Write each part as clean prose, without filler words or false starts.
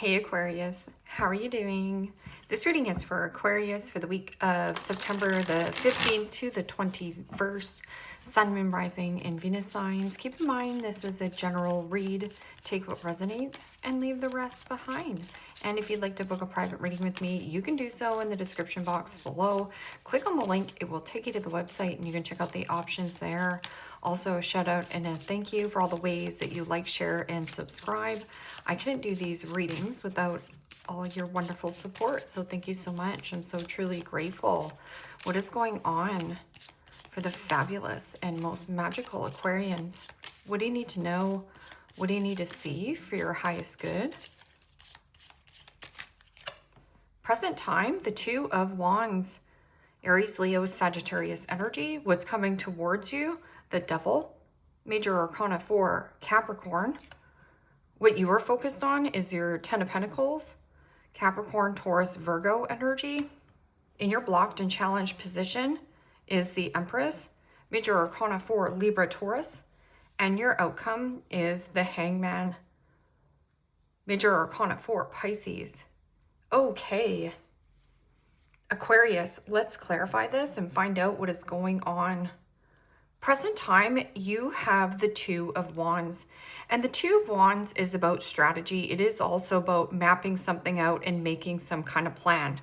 Hey Aquarius, how are you doing? This reading is for Aquarius for the week of September the 15th to the 21st. Sun, Moon, Rising, and Venus signs. Keep in mind this is a general read. Take what resonates and leave the rest behind. And if you'd like to book a private reading with me, you can do so in the description box below. Click on the link. It will take you to the website and you can check out the options there. Also, a shout out and a thank you for all the ways that you like, share, and subscribe. I couldn't do these readings without all your wonderful support, so thank you so much. I'm so truly grateful. What is going on for the fabulous and most magical Aquarians? What do you need to know? What do you need to see for your highest good? Present time, the Two of Wands. Aries, Leo, Sagittarius energy. What's coming towards you? The Devil. Major Arcana 4, Capricorn. What you are focused on is your Ten of Pentacles. Capricorn, Taurus, Virgo energy. In your blocked and challenged position is the Empress. Major Arcana 4, Libra, Taurus. And your outcome is the Hangman. Major Arcana 4, Pisces. Okay. Aquarius, let's clarify this and find out what is going on. Present time, you have the Two of Wands. And the Two of Wands is about strategy. It is also about mapping something out and making some kind of plan.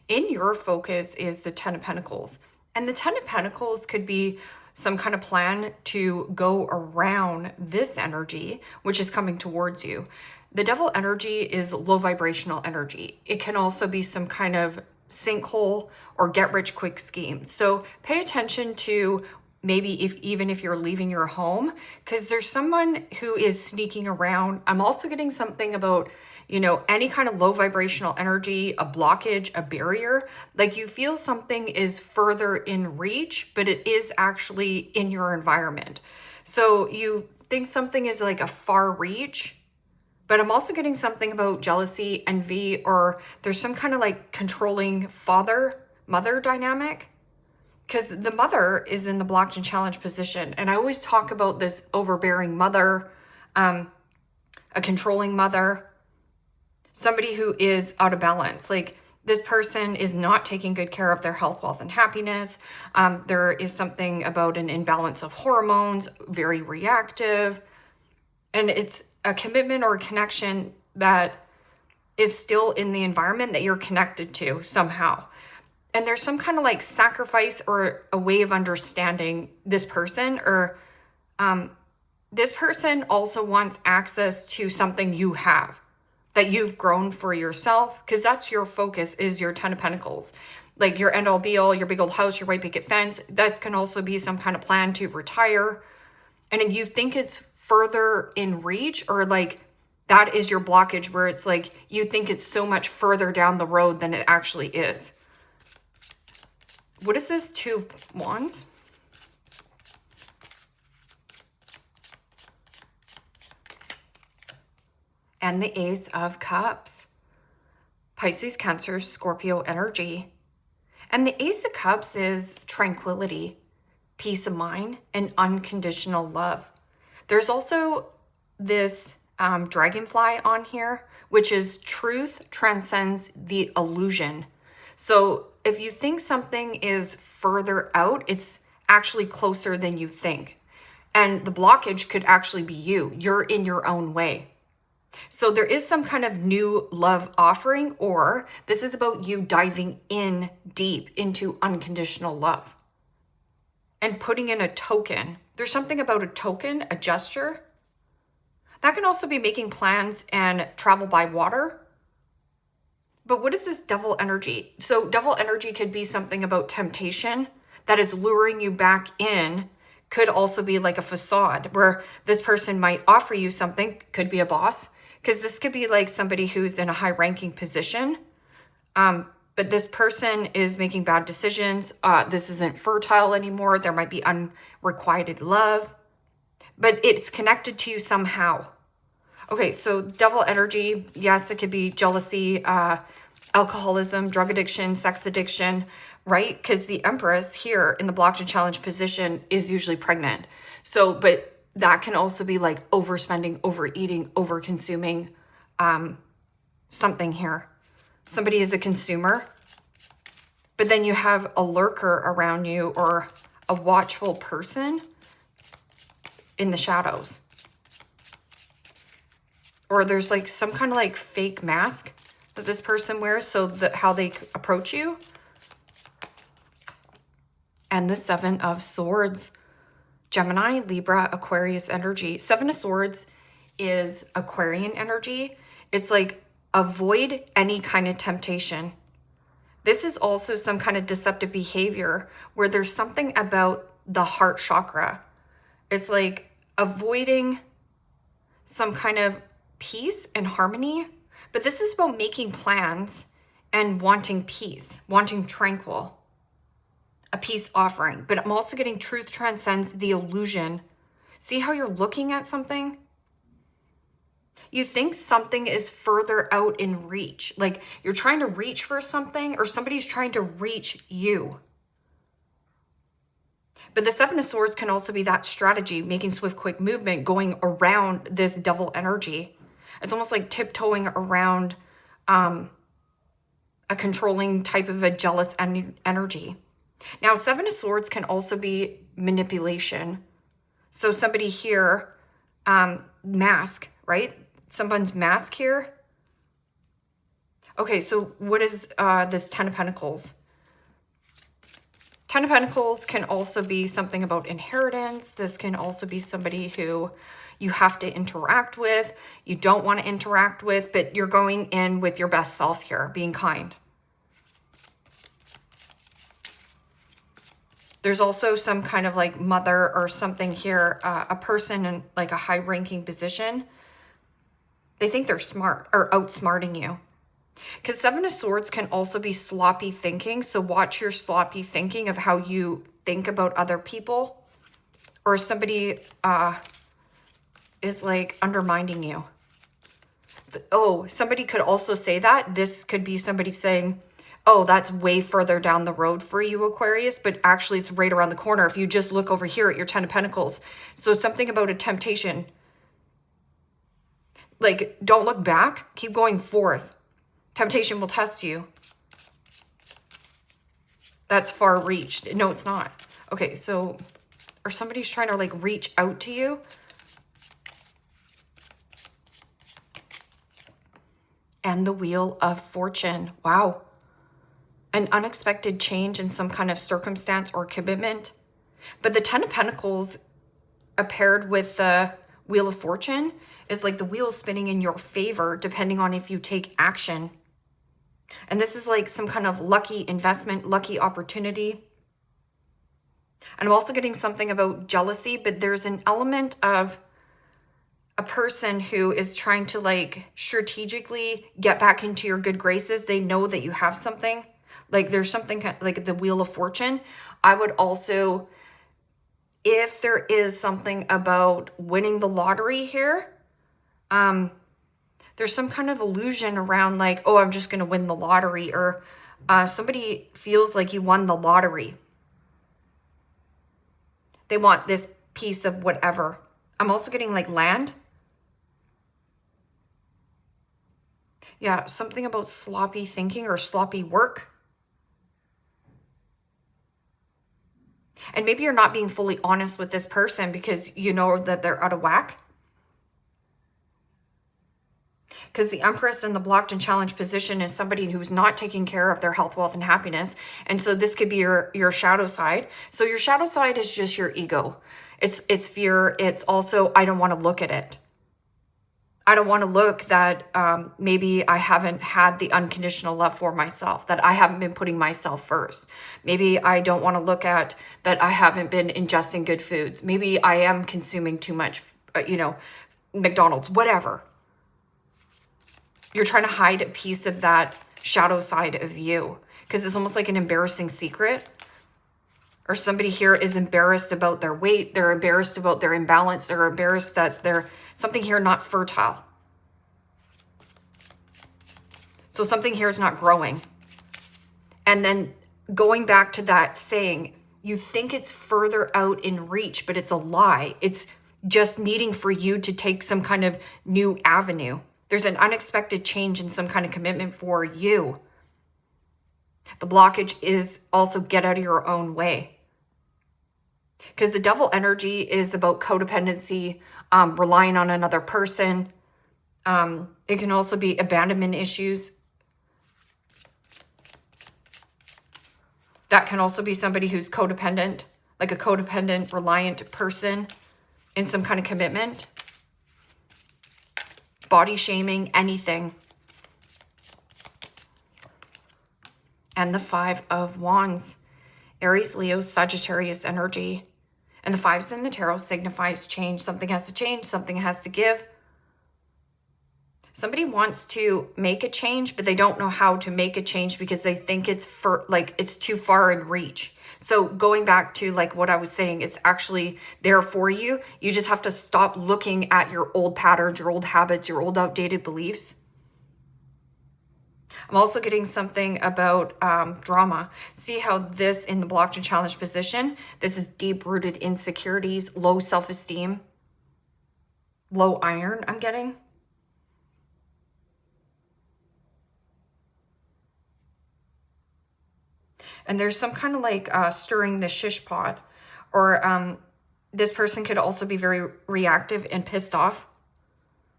In your focus is the Ten of Pentacles. And the Ten of Pentacles could be some kind of plan to go around this energy, which is coming towards you. The Devil energy is low vibrational energy. It can also be some kind of sinkhole or get rich quick scheme. So pay attention to maybe even if you're leaving your home, because there's someone who is sneaking around. I'm also getting something about, you know, any kind of low vibrational energy, a blockage, a barrier. Like you feel something is further in reach, but it is actually in your environment. So you think something is like a far reach, but I'm also getting something about jealousy, envy, or there's some kind of like controlling father-mother dynamic. Because the mother is in the blocked and challenged position. And I always talk about this overbearing mother, a controlling mother, somebody who is out of balance. Like this person is not taking good care of their health, wealth, and happiness. There is something about an imbalance of hormones, very reactive. And it's a commitment or a connection that is still in the environment that you're connected to somehow. And there's some kind of like sacrifice or a way of understanding this person, or this person also wants access to something you have that you've grown for yourself, because that's your focus, is your Ten of Pentacles. Like your end all be all, your big old house, your white picket fence. That can also be some kind of plan to retire. And if you think it's further in reach, or like that is your blockage where it's like you think it's so much further down the road than it actually is. What is this Two of Wands? And the Ace of Cups. Pisces, Cancer, Scorpio energy. And the Ace of Cups is tranquility, peace of mind, and unconditional love. There's also this dragonfly on here, which is truth transcends the illusion. So if you think something is further out, it's actually closer than you think. And the blockage could actually be you. You're in your own way. So there is some kind of new love offering, or this is about you diving in deep into unconditional love and putting in a token. There's something about a token, a gesture. That can also be making plans and travel by water. But what is this Devil energy? So Devil energy could be something about temptation that is luring you back in. Could also be like a facade where this person might offer you something, could be a boss, because this could be like somebody who's in a high ranking position. But this person is making bad decisions. This isn't fertile anymore. There might be unrequited love, but it's connected to you somehow. Okay, so Devil energy, yes, it could be jealousy, alcoholism, drug addiction, sex addiction, right? Because the Empress here in the blocked and challenged position is usually pregnant. So, but that can also be like overspending, overeating, overconsuming, something here. Somebody is a consumer, but then you have a lurker around you or a watchful person in the shadows. Or there's like some kind of like fake mask that this person wears so that how they approach you. And the Seven of Swords. Gemini, Libra, Aquarius energy. Seven of Swords is Aquarian energy. It's like avoid any kind of temptation. This is also some kind of deceptive behavior where there's something about the heart chakra. It's like avoiding some kind of peace and harmony. But this is about making plans and wanting peace, wanting tranquil. A peace offering. But I'm also getting truth transcends the illusion. See how you're looking at something? You think something is further out in reach. Like you're trying to reach for something or somebody's trying to reach you. But the Seven of Swords can also be that strategy, making swift, quick movement, going around this devil energy. It's almost like tiptoeing around a controlling type of a jealous energy. Now, Seven of Swords can also be manipulation. So somebody here, mask, right? Someone's mask here. Okay, so what is this Ten of Pentacles? Ten of Pentacles can also be something about inheritance. This can also be somebody who you have to interact with, you don't want to interact with, but you're going in with your best self here, being kind. There's also some kind of like mother or something here, a person in like a high-ranking position. They think they're smart or outsmarting you. Because Seven of Swords can also be sloppy thinking. So watch your sloppy thinking of how you think about other people. Or somebody is like undermining you. Oh, somebody could also say that. This could be somebody saying, oh, that's way further down the road for you, Aquarius, but actually it's right around the corner if you just look over here at your Ten of Pentacles. So something about a temptation. Like, don't look back, keep going forth. Temptation will test you. That's far reached. No, it's not. Okay, so, or somebody's trying to like reach out to you. And the Wheel of Fortune. Wow. An unexpected change in some kind of circumstance or commitment. But the Ten of Pentacles paired with the Wheel of Fortune is like the wheel spinning in your favor depending on if you take action. And this is like some kind of lucky investment, lucky opportunity. And I'm also getting something about jealousy, but there's an element of a person who is trying to like strategically get back into your good graces. They know that you have something. Like there's something like the Wheel of Fortune. I would also, if there is something about winning the lottery here, there's some kind of illusion around like, oh, I'm just going to win the lottery, or somebody feels like you won the lottery. They want this piece of whatever. I'm also getting like land. Yeah, something about sloppy thinking or sloppy work. And maybe you're not being fully honest with this person because you know that they're out of whack. Because the Empress in the blocked and challenged position is somebody who's not taking care of their health, wealth, and happiness. And so this could be your shadow side. So your shadow side is just your ego. It's fear. It's also, I don't want to look at it. I don't want to look that maybe I haven't had the unconditional love for myself, that I haven't been putting myself first. Maybe I don't want to look at that I haven't been ingesting good foods. Maybe I am consuming too much, McDonald's, whatever. You're trying to hide a piece of that shadow side of you because it's almost like an embarrassing secret. Or somebody here is embarrassed about their weight. They're embarrassed about their imbalance. They're embarrassed that they're something here not fertile. So something here is not growing. And then going back to that saying, you think it's further out in reach, but it's a lie. It's just needing for you to take some kind of new avenue. There's an unexpected change in some kind of commitment for you. The blockage is also get out of your own way. Because the devil energy is about codependency, relying on another person. It can also be abandonment issues. That can also be somebody who's codependent, like a codependent, reliant person in some kind of commitment. Body shaming, anything. And the Five of Wands. Aries, Leo, Sagittarius energy. And the fives in the tarot signifies change. Something has to change. Something has to give. Somebody wants to make a change, but they don't know how to make a change because they think it's it's too far in reach. So going back to like what I was saying, it's actually there for you. You just have to stop looking at your old patterns, your old habits, your old outdated beliefs. I'm also getting something about drama. See how this in the blocked and challenged position, this is deep-rooted insecurities, low self-esteem, low iron I'm getting. And there's some kind of like stirring the shish pot, or this person could also be very reactive and pissed off.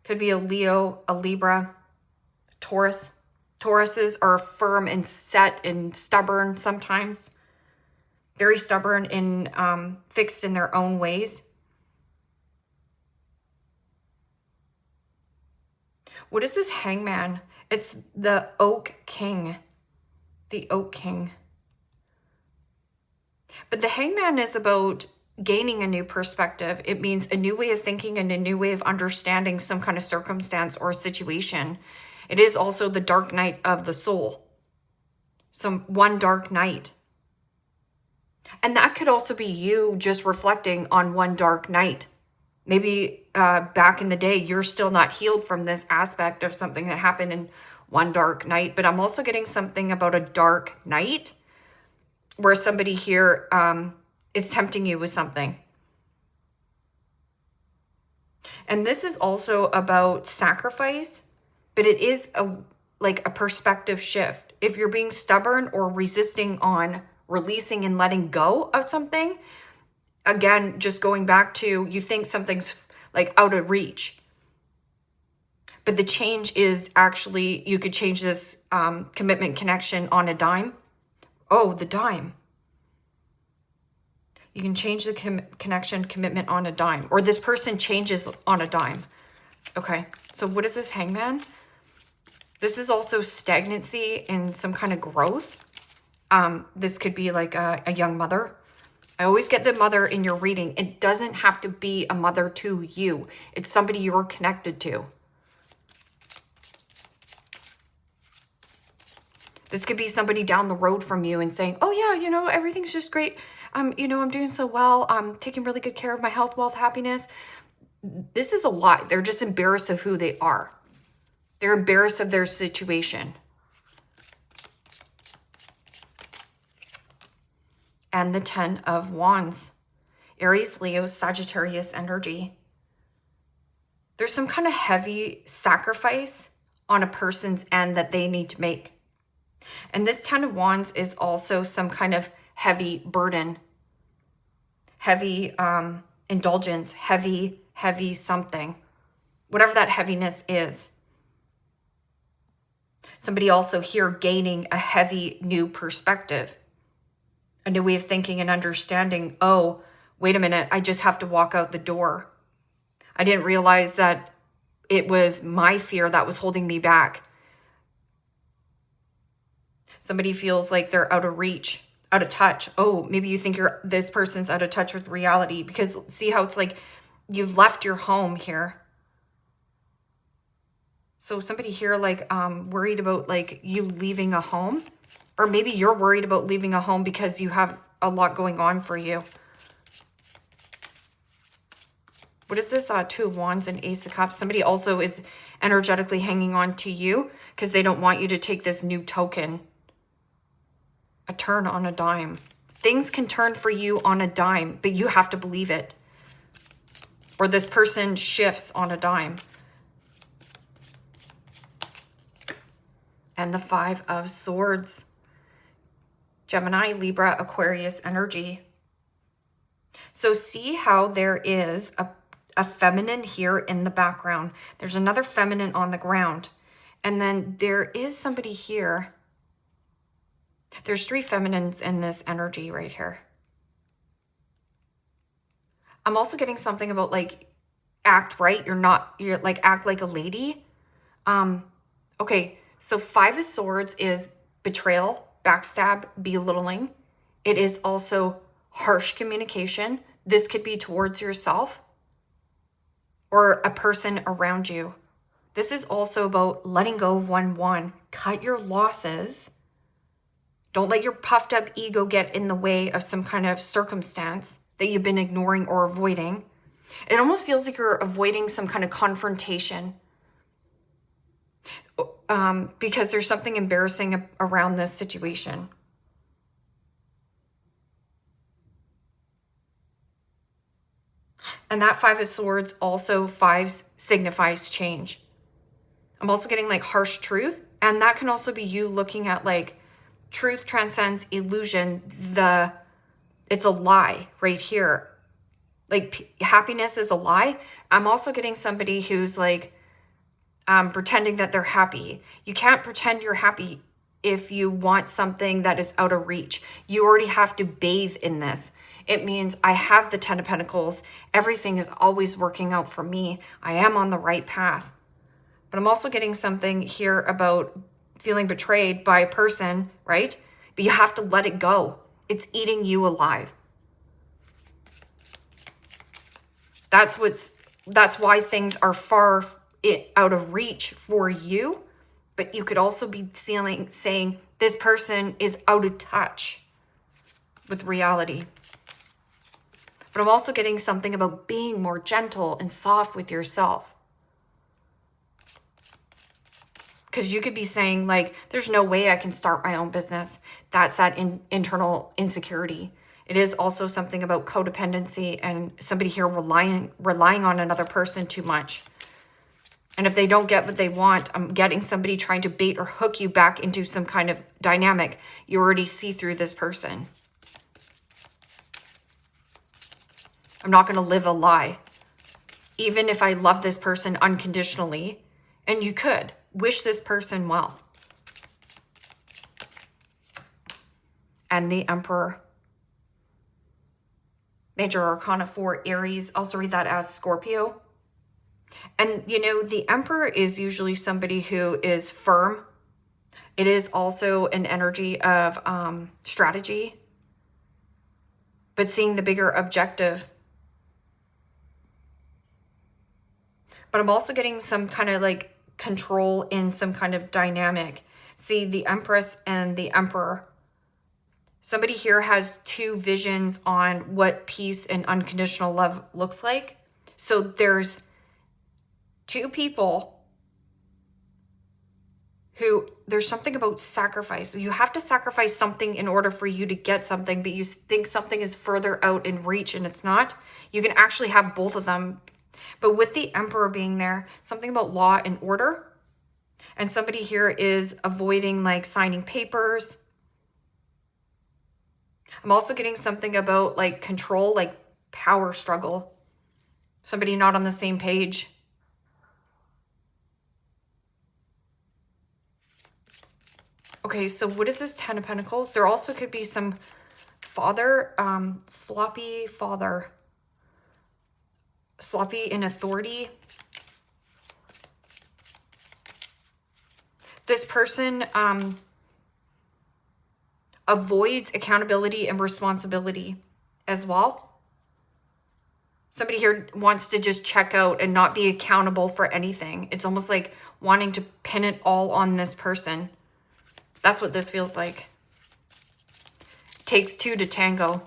Could be a Leo, a Libra, Taurus. Tauruses are firm and set and stubborn sometimes. Very stubborn and fixed in their own ways. What is this Hangman? It's the Oak King. The Oak King. But the Hangman is about gaining a new perspective. It means a new way of thinking and a new way of understanding some kind of circumstance or situation. It is also the dark night of the soul. One dark night. And that could also be you just reflecting on one dark night. Maybe back in the day, you're still not healed from this aspect of something that happened in one dark night. But I'm also getting something about a dark night where somebody here is tempting you with something. And this is also about sacrifice, but it is like a perspective shift. If you're being stubborn or resisting on releasing and letting go of something, again, just going back to, you think something's like out of reach. But the change is actually, you could change this commitment connection on a dime. Oh, the dime. You can change the connection commitment on a dime. Or this person changes on a dime. Okay, so what is this Hangman? This is also stagnancy and some kind of growth. This could be like a young mother. I always get the mother in your reading. It doesn't have to be a mother to you. It's somebody you're connected to. This could be somebody down the road from you and saying, oh yeah, you know, everything's just great. You know, I'm doing so well. I'm taking really good care of my health, wealth, happiness. This is a lot. They're just embarrassed of who they are. They're embarrassed of their situation. And the 10 of Wands. Aries, Leo, Sagittarius energy. There's some kind of heavy sacrifice on a person's end that they need to make. And this 10 of Wands is also some kind of heavy burden, heavy indulgence, heavy something, whatever that heaviness is. Somebody also here gaining a heavy new perspective, a new way of thinking and understanding. Oh, wait a minute, I just have to walk out the door. I didn't realize that it was my fear that was holding me back. Somebody feels like they're out of reach, out of touch. Oh, maybe you think this person's out of touch with reality, because see how it's like you've left your home here. So somebody here like worried about like you leaving a home, or maybe you're worried about leaving a home because you have a lot going on for you. What is this? 2 of Wands and Ace of Cups. Somebody also is energetically hanging on to you because they don't want you to take this new token. A turn on a dime. Things can turn for you on a dime, but you have to believe it. Or this person shifts on a dime. and the Five of Swords. Gemini, Libra, Aquarius energy. So see how there is a feminine here in the background. There's another feminine on the ground. And then there is somebody here. There's three feminines in this energy right here. I'm also getting something about like act right. You're like act like a lady. Okay, so Five of Swords is betrayal, backstab, belittling. It is also harsh communication. This could be towards yourself or a person around you. This is also about letting go of 1-1. Cut your losses. Don't let your puffed up ego get in the way of some kind of circumstance that you've been ignoring or avoiding. It almost feels like you're avoiding some kind of confrontation because there's something embarrassing around this situation. And that Five of Swords also signifies change. I'm also getting like harsh truth. And that can also be you looking at like truth transcends illusion. It's a lie right here. Like happiness is a lie. I'm also getting somebody who's like pretending that they're happy. You can't pretend you're happy if you want something that is out of reach. You already have to bathe in this. It means I have the 10 of Pentacles. Everything is always working out for me. I am on the right path. But I'm also getting something here about feeling betrayed by a person, right? But you have to let it go. It's eating you alive. That's why things are far out of reach for you. But you could also be saying this person is out of touch with reality. But I'm also getting something about being more gentle and soft with yourself. Because you could be saying like, there's no way I can start my own business. That's that internal insecurity. It is also something about codependency and somebody here relying on another person too much. And if they don't get what they want, I'm getting somebody trying to bait or hook you back into some kind of dynamic. You already see through this person. I'm not going to live a lie. Even if I love this person unconditionally, and you could wish this person well. And the Emperor. Major Arcana 4, Aries. Also read that as Scorpio. And, you know, the Emperor is usually somebody who is firm. It is also an energy of strategy. But seeing the bigger objective. But I'm also getting some kind of like control in some kind of dynamic. See, the Empress and the Emperor. Somebody here has two visions on what peace and unconditional love looks like. So there's two people who, there's something about sacrifice. You have to sacrifice something in order for you to get something, but you think something is further out in reach and it's not. You can actually have both of them. But with the Emperor being there, something about law and order. And somebody here is avoiding like signing papers. I'm also getting something about like control, like power struggle. Somebody not on the same page. Okay, so what is this 10 of Pentacles? There also could be some father, sloppy father. Sloppy in authority. This person avoids accountability and responsibility as well. Somebody here wants to just check out and not be accountable for anything. It's almost like wanting to pin it all on this person. That's what this feels like. Takes two to tango.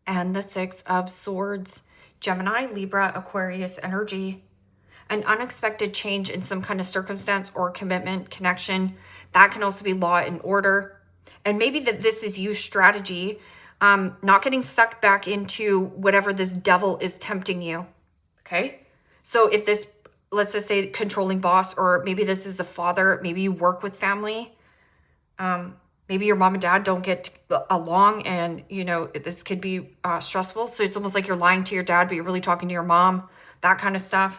And the Six of Swords. Gemini, Libra, Aquarius energy. An unexpected change in some kind of circumstance or commitment, connection. That can also be law and order. And maybe that this is you strategy. Not getting sucked back into whatever this devil is tempting you. Okay? So if this let's just say controlling boss, or maybe this is a father, maybe you work with family. Maybe your mom and dad don't get along, and you know, this could be stressful. So it's almost like you're lying to your dad, but you're really talking to your mom, that kind of stuff.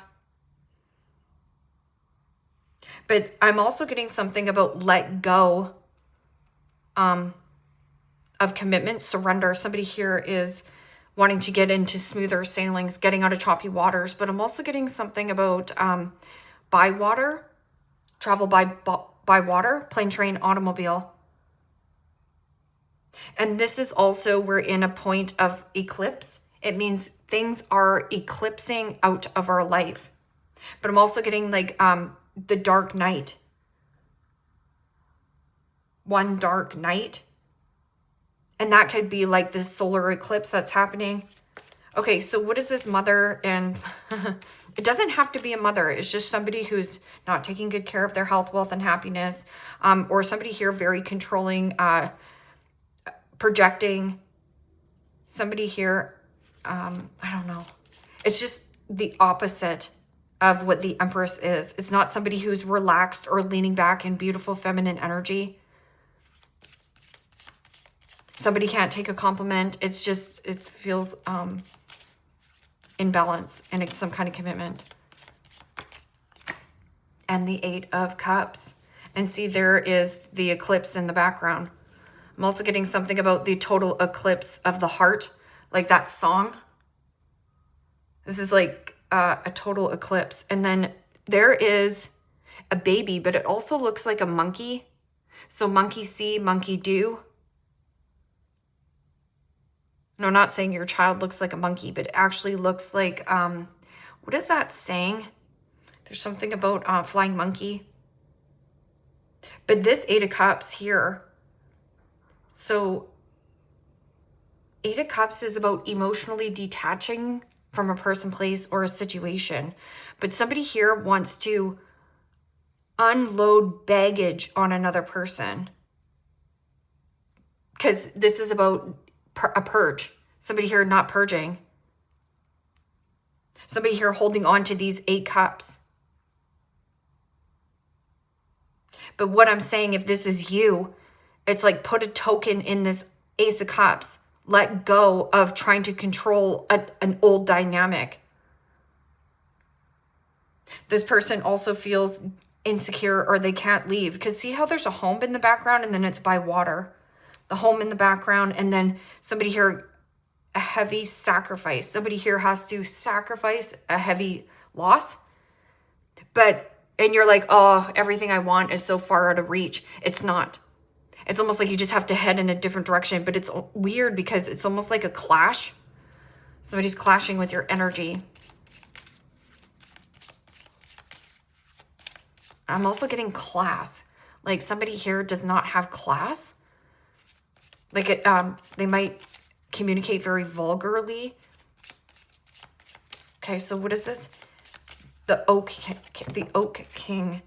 But I'm also getting something about let go of commitment, surrender. Somebody here is wanting to get into smoother sailings, getting out of choppy waters. But I'm also getting something about by water, travel by water, plane, train, automobile. And this is also, we're in a point of eclipse. It means things are eclipsing out of our life. But I'm also getting like the dark night. One dark night. And that could be like this solar eclipse that's happening. Okay, so what is this mother? And it doesn't have to be a mother. It's just somebody who's not taking good care of their health, wealth, and happiness. Or somebody here very controlling, projecting. Somebody here, I don't know. It's just the opposite of what the Empress is. It's not somebody who's relaxed or leaning back in beautiful feminine energy. Somebody can't take a compliment. It's just, it feels imbalance and it's some kind of commitment. And the 8 of Cups. And see, there is the eclipse in the background. I'm also getting something about the total eclipse of the heart, like that song. This is like a total eclipse. And then there is a baby, but it also looks like a monkey. So monkey see, monkey do. No, not saying your child looks like a monkey, but it actually looks like, what is that saying? There's something about flying monkey. But this 8 of Cups here, so 8 of Cups is about emotionally detaching from a person, place, or a situation. But somebody here wants to unload baggage on another person. Because this is about a purge. Somebody here not purging. Somebody here holding on to these 8 cups. But what I'm saying, if this is you, it's like put a token in this Ace of Cups. Let go of trying to control an old dynamic. This person also feels insecure or they can't leave. Because see how there's a home in the background and then it's by water. The home in the background, and then somebody here, a heavy sacrifice. Somebody here has to sacrifice a heavy loss. And you're like, oh, everything I want is so far out of reach. It's not. It's almost like you just have to head in a different direction. But it's weird because it's almost like a clash. Somebody's clashing with your energy. I'm also getting class. Like somebody here does not have class. Like they might communicate very vulgarly. Okay, so what is this? The Oak King.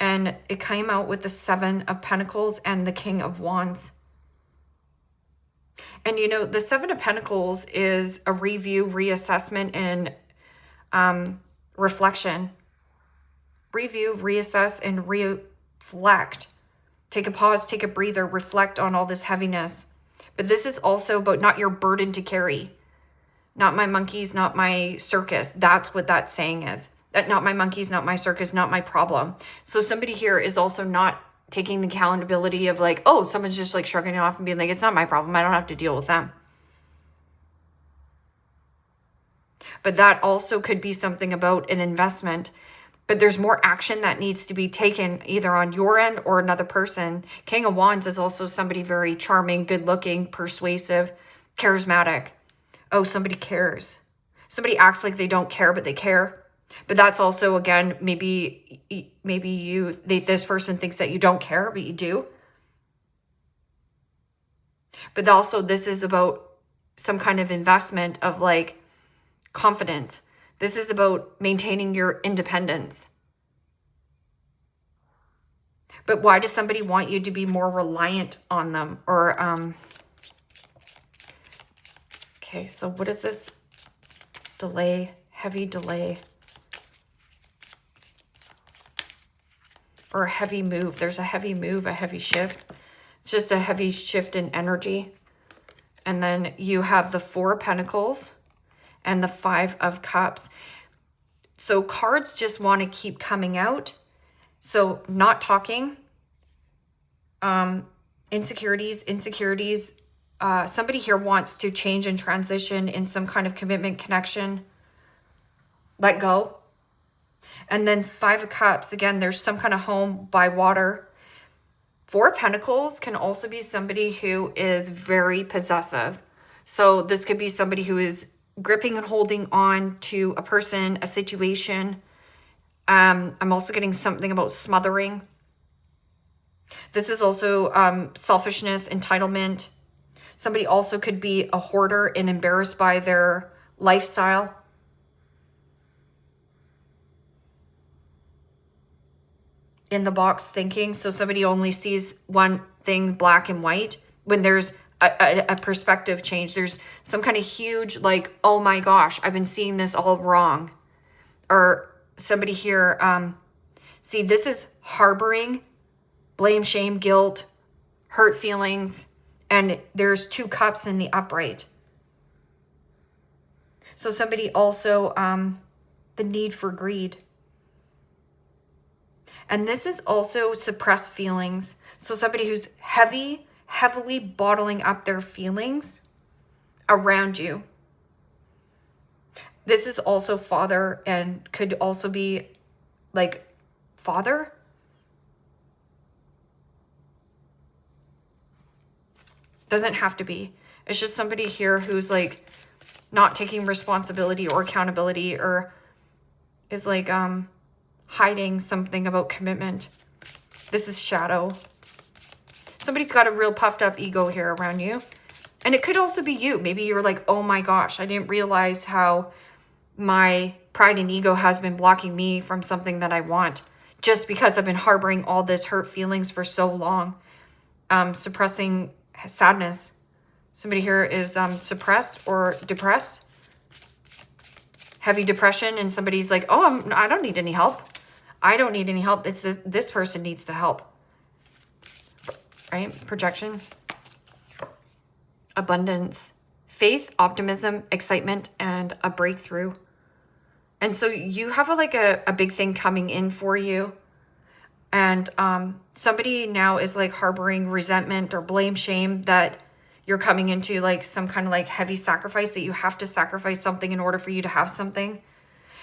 And it came out with the 7 of Pentacles and the King of Wands. And you know, the 7 of Pentacles is a review, reassessment, and reflection. Review, reassess, and reflect. Take a pause, take a breather, reflect on all this heaviness. But this is also about not your burden to carry. Not my monkeys, not my circus. That's what that saying is. That not my monkeys, not my circus, not my problem. So somebody here is also not taking the accountability of like, oh, someone's just like shrugging it off and being like, it's not my problem. I don't have to deal with them. But that also could be something about an investment. But there's more action that needs to be taken either on your end or another person. King of Wands is also somebody very charming, good looking, persuasive, charismatic. Oh, somebody cares. Somebody acts like they don't care, but they care. But that's also, again, maybe this person thinks that you don't care, but you do. But also this is about some kind of investment of like confidence. This is about maintaining your independence. But why does somebody want you to be more reliant on them? Or, okay, so what is this? Delay, heavy delay. or a heavy move. There's a heavy move, a heavy shift. It's just a heavy shift in energy. And then you have the Four of Pentacles and the Five of Cups. So cards just want to keep coming out. So not talking, insecurities. Somebody here wants to change and transition in some kind of commitment, connection, let go. And then Five of Cups, again, there's some kind of home by water. Four of Pentacles can also be somebody who is very possessive. So this could be somebody who is gripping and holding on to a person, a situation. I'm also getting something about smothering. This is also selfishness, entitlement. Somebody also could be a hoarder and embarrassed by their lifestyle. In the box thinking. So somebody only sees one thing black and white when there's a perspective change. There's some kind of huge, like, oh my gosh, I've been seeing this all wrong. Or somebody here, see, this is harboring, blame, shame, guilt, hurt feelings, and there's two cups in the upright. So somebody also, the need for greed. And this is also suppressed feelings. So somebody who's heavily bottling up their feelings around you. This is also father and could also be like father. Doesn't have to be. It's just somebody here who's like not taking responsibility or accountability, or is like hiding something about commitment. This is shadow. Somebody's got a real puffed up ego here around you. And it could also be you. Maybe you're like, oh my gosh, I didn't realize how my pride and ego has been blocking me from something that I want, just because I've been harboring all this hurt feelings for so long. Suppressing sadness. Somebody here is suppressed or depressed. Heavy depression, and somebody's like, oh, I don't need any help. I don't need any help. It's this person needs the help. Right? Projection. Abundance. Faith, optimism, excitement, and a breakthrough. And so you have a big thing coming in for you. And somebody now is like harboring resentment or blame, shame that you're coming into like some kind of like heavy sacrifice, that you have to sacrifice something in order for you to have something.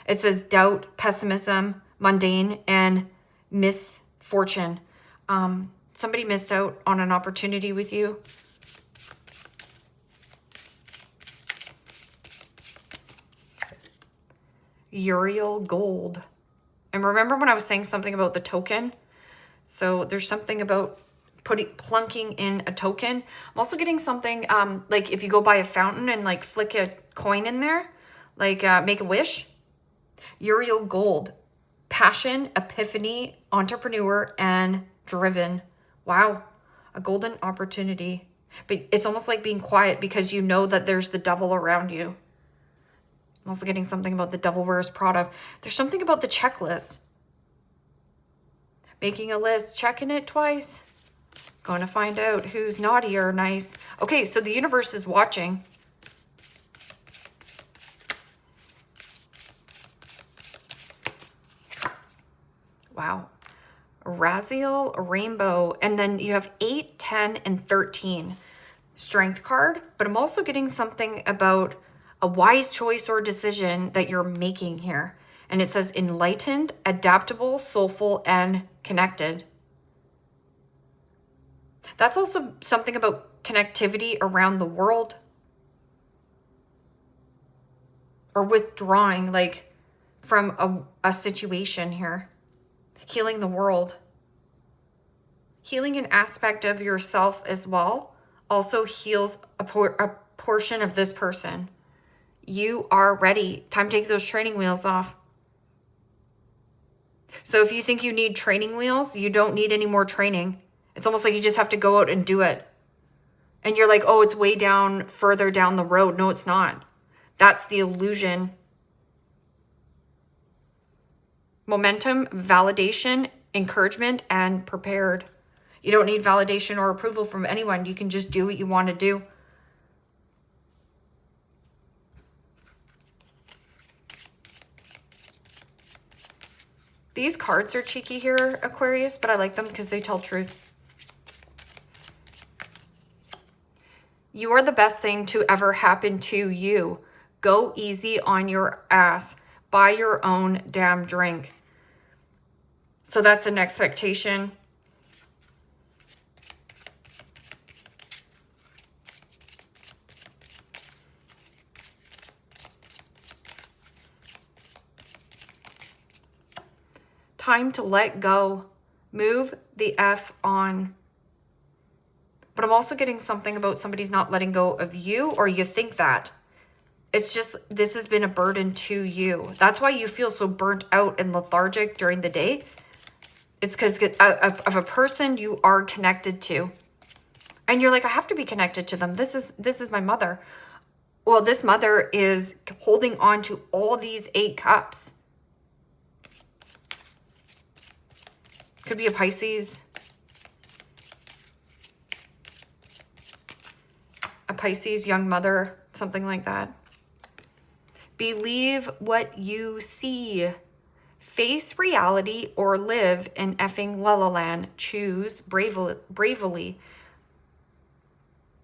It says doubt, pessimism, mundane, and misfortune. Somebody missed out on an opportunity with you. Uriel gold. And remember when I was saying something about the token? So there's something about plunking in a token. I'm also getting something like if you go by a fountain and like flick a coin in there, like make a wish. Uriel gold. Passion, epiphany, entrepreneur, and driven. Wow. A golden opportunity. But it's almost like being quiet because you know that there's the devil around you. I'm also getting something about the devil wears Prada. There's something about the checklist. Making a list, checking it twice. Going to find out who's naughty or nice. Okay, so the universe is watching. Wow. Raziel, rainbow. And then you have 8, 10, and 13. Strength card. But I'm also getting something about a wise choice or decision that you're making here. And it says enlightened, adaptable, soulful, and connected. That's also something about connectivity around the world. Or withdrawing, like, from a situation here. Healing the world. Healing an aspect of yourself as well also heals a portion of this person. You are ready. Time to take those training wheels off. So if you think you need training wheels, you don't need any more training. It's almost like you just have to go out and do it. And you're like, oh, it's way down, further down the road. No, it's not. That's the illusion. Momentum, validation, encouragement and prepared. You don't need validation or approval from anyone. You can just do what you want to do. These cards are cheeky here, Aquarius, but I like them because they tell truth. You are the best thing to ever happen to you. Go easy on your ass. Buy your own damn drink. So that's an expectation. Time to let go. Move the F on. But I'm also getting something about somebody's not letting go of you, or you think that. It's just, this has been a burden to you. That's why you feel so burnt out and lethargic during the day. It's because of a person you are connected to. And you're like, I have to be connected to them. This is my mother. Well, this mother is holding on to all these 8 cups. Could be a Pisces. A Pisces young mother, something like that. Believe what you see. Face reality or live in effing la la land. Choose bravely.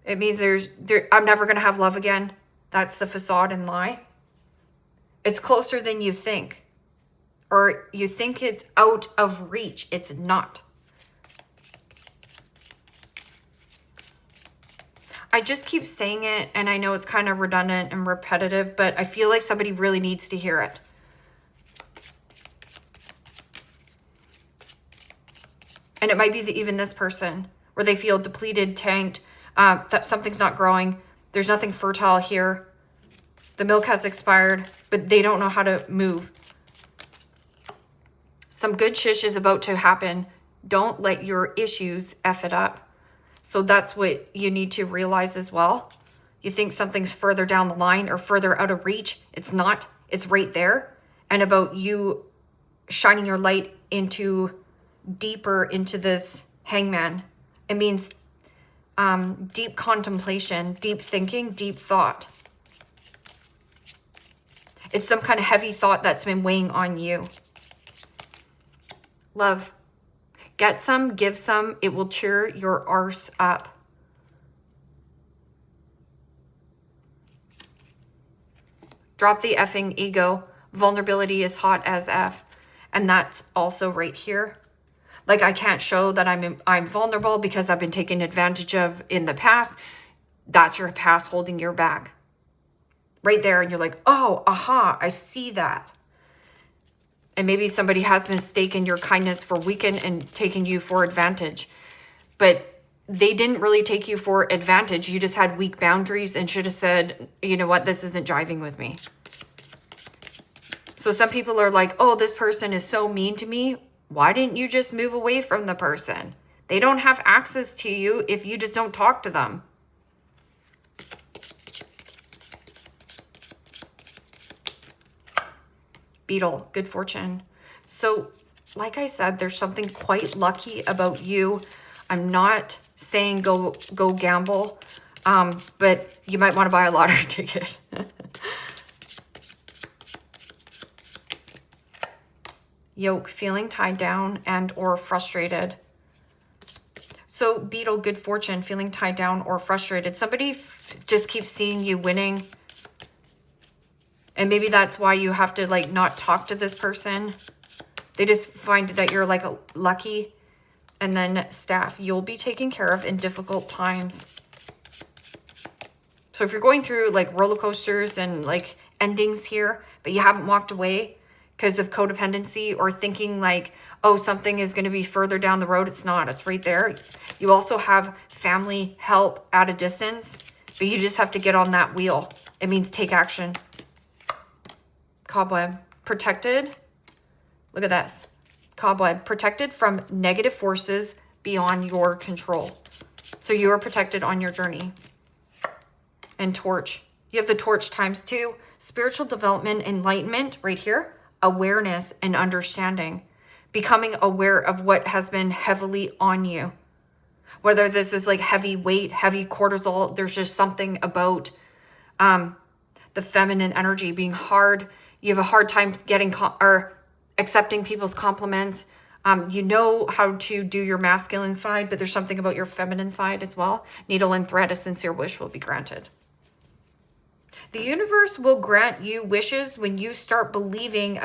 It means I'm never going to have love again. That's the facade and lie. It's closer than you think. Or you think it's out of reach. It's not. I just keep saying it, and I know it's kind of redundant and repetitive, but I feel like somebody really needs to hear it. And it might be even this person, where they feel depleted, tanked, that something's not growing. There's nothing fertile here. The milk has expired, but they don't know how to move. Some good shish is about to happen. Don't let your issues F it up. So that's what you need to realize as well. You think something's further down the line or further out of reach. It's not. It's right there. And about you shining your light deeper into this hangman. It means deep contemplation, deep thinking, deep thought. It's some kind of heavy thought that's been weighing on you. Love. Get some, give some. It will cheer your arse up. Drop the effing ego. Vulnerability is hot as F. And that's also right here. Like, I can't show that I'm vulnerable because I've been taken advantage of in the past. That's your past holding your back. Right there. And you're like, oh, aha, I see that. And maybe somebody has mistaken your kindness for weakness and taken you for advantage. But they didn't really take you for advantage. You just had weak boundaries and should have said, you know what, this isn't jiving with me. So some people are like, oh, this person is so mean to me. Why didn't you just move away from the person? They don't have access to you if you just don't talk to them. Beetle, good fortune. So, like I said, there's something quite lucky about you. I'm not saying go gamble, but you might want to buy a lottery ticket. Yoke, feeling tied down and or frustrated. So, Beetle, good fortune, feeling tied down or frustrated. Somebody just keeps seeing you winning. And maybe that's why you have to like not talk to this person. They just find that you're like lucky. And then Staff, you'll be taken care of in difficult times. So if you're going through like roller coasters and like endings here, but you haven't walked away because of codependency or thinking like, oh, something is going to be further down the road. It's not. It's right there. You also have family help at a distance, but you just have to get on that wheel. It means take action. Cobweb, protected. Look at this. Cobweb, protected from negative forces beyond your control. So you are protected on your journey. And Torch. You have the Torch ×2. Spiritual development, enlightenment right here. Awareness and understanding. becoming aware of what has been heavily on you. Whether this is like heavy weight, heavy cortisol, there's just something about the feminine energy being hard. You have a hard time getting or accepting people's compliments. You know how to do your masculine side, but there's something about your feminine side as well. Needle and thread, a sincere wish will be granted. The universe will grant you wishes when you start believing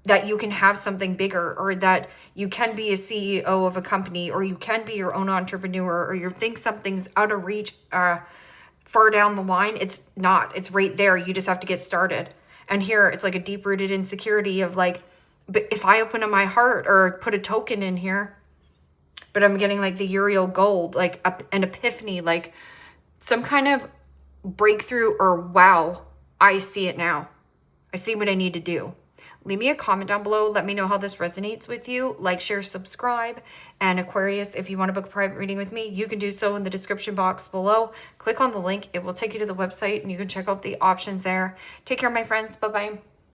that you can have something bigger, or that you can be a CEO of a company, or you can be your own entrepreneur, or you think something's out of reach far down the line. It's not. It's right there. You just have to get started. And here it's like a deep-rooted insecurity of like, but if I open up my heart or put a token in here, but I'm getting like the Uriel gold, like an epiphany, like some kind of breakthrough, or wow, I see it now. I see what I need to do. Leave me a comment down below. Let me know how this resonates with you. Like, share, subscribe. And Aquarius, if you want to book a private reading with me, you can do so in the description box below. Click on the link. It will take you to the website and you can check out the options there. Take care, my friends. Bye-bye.